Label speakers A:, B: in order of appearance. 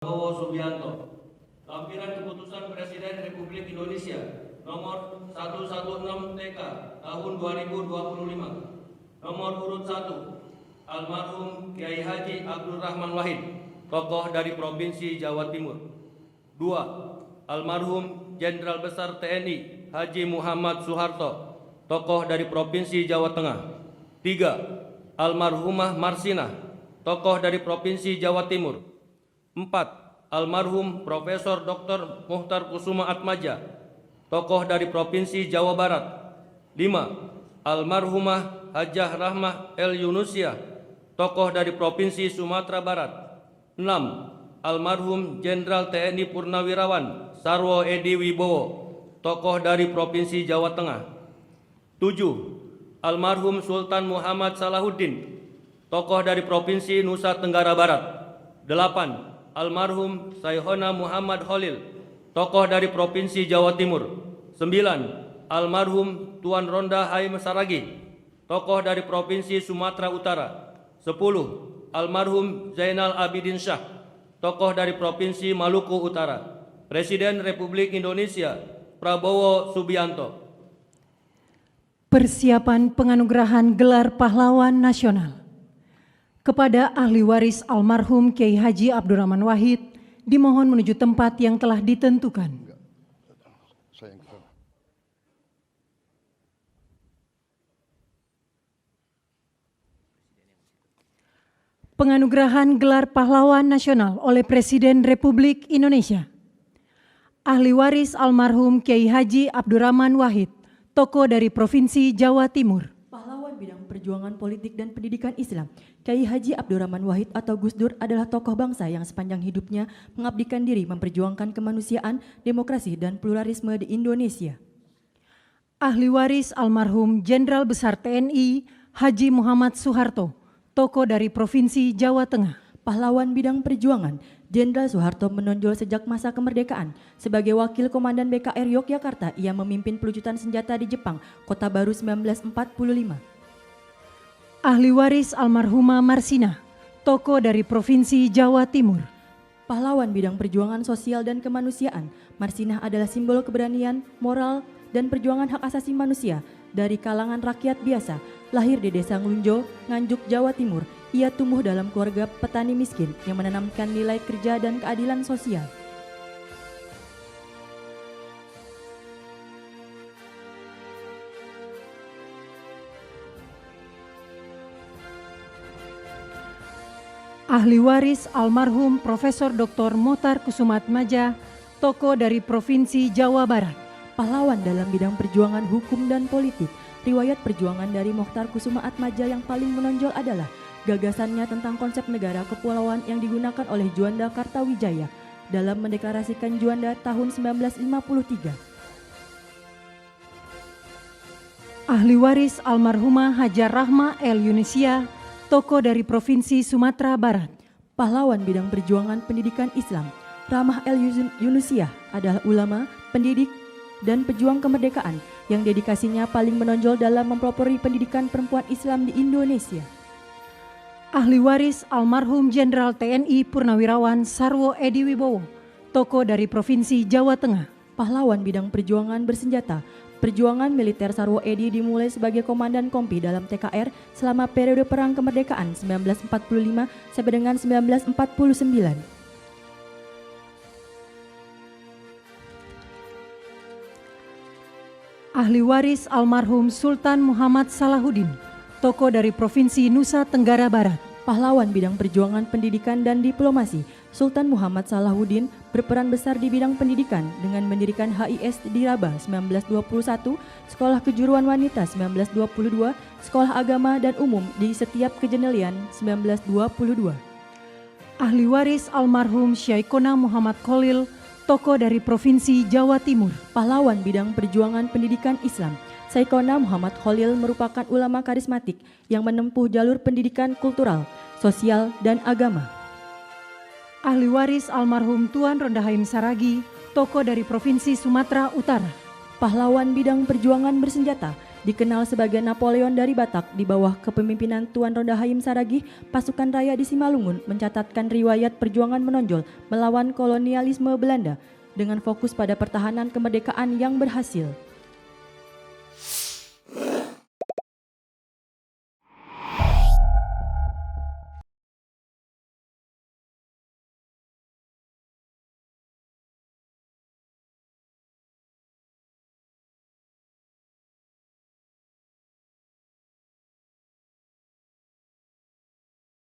A: Prabowo Subianto. Lampiran Keputusan Presiden Republik Indonesia nomor 116 TK tahun 2025. Nomor urut 1, Almarhum Kiai Haji Abdurrahman Wahid, tokoh dari Provinsi Jawa Timur. 2. Almarhum Jenderal Besar TNI Haji Muhammad Soeharto, tokoh dari Provinsi Jawa Tengah. 3. Almarhumah Marsinah, tokoh dari Provinsi Jawa Timur. 4. Almarhum Profesor Dr. Muhtar Kusuma Atmaja, tokoh dari Provinsi Jawa Barat. 5. Almarhumah Hajah Rahmah El Yunusia, tokoh dari Provinsi Sumatera Barat. 6. Almarhum Jenderal TNI Purnawirawan Sarwo Edi Wibowo, tokoh dari Provinsi Jawa Tengah. 7. Almarhum Sultan Muhammad Salahuddin, tokoh dari Provinsi Nusa Tenggara Barat. 8. Almarhum Sayhona Muhammad Khalil, tokoh dari Provinsi Jawa Timur. 9. Almarhum Tuan Ronda Haim Saragih, tokoh dari Provinsi Sumatera Utara. 10. Almarhum Zainal Abidin Syah, tokoh dari Provinsi Maluku Utara. Presiden Republik Indonesia Prabowo Subianto.
B: Persiapan penganugerahan gelar pahlawan nasional kepada ahli waris almarhum Kiai Haji Abdurrahman Wahid dimohon menuju tempat yang telah ditentukan. Penganugerahan gelar pahlawan nasional oleh Presiden Republik Indonesia. Ahli waris almarhum Kiai Haji Abdurrahman Wahid, tokoh dari Provinsi Jawa Timur.
C: Pahlawan bidang perjuangan politik dan pendidikan Islam, Kiai Haji Abdurrahman Wahid atau Gus Dur adalah tokoh bangsa yang sepanjang hidupnya mengabdikan diri memperjuangkan kemanusiaan, demokrasi, dan pluralisme di Indonesia.
B: Ahli waris almarhum Jenderal Besar TNI Haji Muhammad Soeharto, tokoh dari Provinsi Jawa Tengah.
C: Pahlawan bidang perjuangan, Jenderal Soeharto menonjol sejak masa kemerdekaan. Sebagai wakil komandan BKR Yogyakarta, ia memimpin pelucutan senjata di Jepang, Kota Baru 1945.
B: Ahli waris almarhumah Marsinah, tokoh dari Provinsi Jawa Timur.
C: Pahlawan bidang perjuangan sosial dan kemanusiaan, Marsinah adalah simbol keberanian, moral, dan perjuangan hak asasi manusia dari kalangan rakyat biasa. Lahir di Desa Nglunjo, Nganjuk, Jawa Timur, ia tumbuh dalam keluarga petani miskin yang menanamkan nilai kerja dan keadilan sosial.
B: Ahli waris almarhum Profesor Dr. Muhtar Kusuma Atmaja, tokoh dari Provinsi Jawa Barat.
C: Pahlawan dalam bidang perjuangan hukum dan politik. Riwayat perjuangan dari Muhtar Kusuma Atmaja yang paling menonjol adalah gagasannya tentang konsep negara kepulauan yang digunakan oleh Juanda Kartawijaya dalam mendeklarasikan Juanda tahun 1953.
B: Ahli waris almarhumah Hajah Rahmah El Yunusia, tokoh dari Provinsi Sumatera Barat.
C: Pahlawan bidang perjuangan pendidikan Islam, Rahmah El Yunusia adalah ulama, pendidik, dan pejuang kemerdekaan yang dedikasinya paling menonjol dalam mempelopori pendidikan perempuan Islam di Indonesia.
B: Ahli waris almarhum Jenderal TNI Purnawirawan Sarwo Edi Wibowo, tokoh dari Provinsi Jawa Tengah.
C: Pahlawan bidang perjuangan bersenjata, perjuangan militer Sarwo Edi dimulai sebagai komandan kompi dalam TKR selama periode Perang Kemerdekaan 1945 sampai dengan 1949.
B: Ahli waris almarhum Sultan Muhammad Salahuddin, tokoh dari Provinsi Nusa Tenggara Barat.
C: Pahlawan bidang perjuangan pendidikan dan diplomasi, Sultan Muhammad Salahuddin berperan besar di bidang pendidikan dengan mendirikan HIS di Rabah 1921, Sekolah Kejuruan Wanita 1922, Sekolah Agama dan Umum di setiap Kejenelian 1922.
B: Ahli waris almarhum Syekhona Muhammad Khalil, tokoh dari Provinsi Jawa Timur.
C: Pahlawan bidang perjuangan pendidikan Islam, Syekhona Muhammad Khalil merupakan ulama karismatik yang menempuh jalur pendidikan kultural, sosial, dan agama.
B: Ahli waris almarhum Tuan Ronda Haim Saragih, tokoh dari Provinsi Sumatera Utara.
C: Pahlawan bidang perjuangan bersenjata, Dikenal sebagai Napoleon dari Batak, di bawah kepemimpinan Tuan Ronda Hayim Saragih, pasukan Raya di Simalungun mencatatkan riwayat perjuangan menonjol melawan kolonialisme Belanda dengan fokus pada pertahanan kemerdekaan yang berhasil.